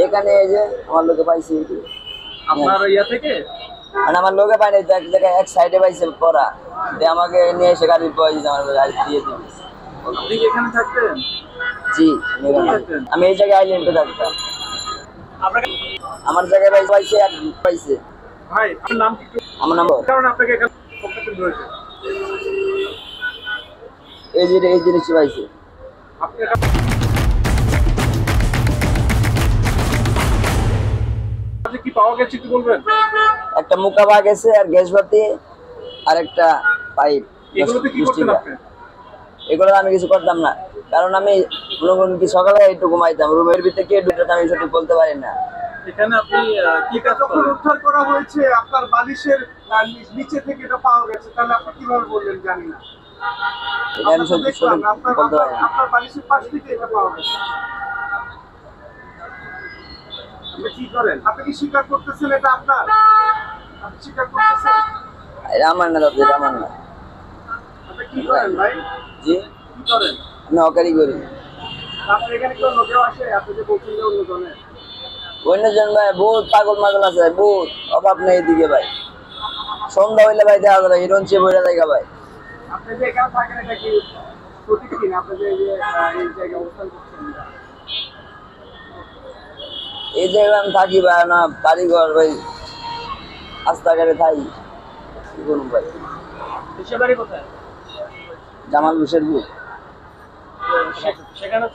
এখানে এই যে আমার লোকে পাইছি। আপনার ইয়া থেকে? মানে আমার লোকে পাই নাই তো, এক জায়গায় এক সাইডে পাইছে পড়া দিয়ে আমাকে নিয়ে এসে গাড়ি পাওয়া দিয়েছে, আমার গাড়ি দিয়ে দিবি। আপনি কি এখানে থাকতেন? জি আমি এই জায়গায় আইল্যান্ডে থাকতাম। আমার জায়গায় পাইছে এক পাইছে। ভাই আপনার নাম কি? আমার নাম কারণ আপনাকে এখানে কতদিন রয়েছে? এই জিনিসটি পাইছে। আপনি কি পাওয়া গেছে একটু বলবেন? একটা মুকা পাওয়া গেছে আর গ্যাস বাতি আর একটা পাইপ। এগুলোতে কি করতেন আপনি? এগুলো আমি কিছু করতাম না, কারণ আমি কি সকালে একটু ঘুমাইতাম রুমের ভিতরে, কে ঢুকতে আমি সঠিক বলতে পারি না। এখানে আপনি কি কাজ করেন? উদ্ধার করা হয়েছে আপনার বালিশের নিচে থেকে এটা পাওয়া গেছে, তাহলে আপনি কিভাবে বললেন জানি না? আমি সঠিক বলতে পারি না। আপনার বালিশের পাশ থেকে এটা পাওয়া গেছে। আপনি কি করেন? আপনি কি স্বীকার করতেছেন এটা আপনার? আপনি স্বীকার করতেছেন? এটা আমার না দাদা, এটা আমার না। আপনি কি করেন ভাই? জি কি করেন? আমি হকারি করি। আপনি এখানে কেউ লোকেও আসে? আপনি যে বলছেন যে অন্যজনের অন্যজন ভাই বহুত পাগল মাগল আছে, বহুত অভাব নেই এদিকে ভাই। সন্ধ্যা হইলে ভাই দেখা যাবে হিরণ চেয়ে বইরা দেখা ভাই। আপনি যে এখানে থাকেন এটা কি সঠিক কিনা? আপনি যে এই জায়গায় অবস্থান করছেন, এই জায়গায় আমি থাকি ভাই, না বাড়ি ঘর ভাই রাস্তাঘাটে থাকি। কি করবো ভাই? দেশের বাড়ি কোথায়? জামাল হোসেনপুর। সেখানে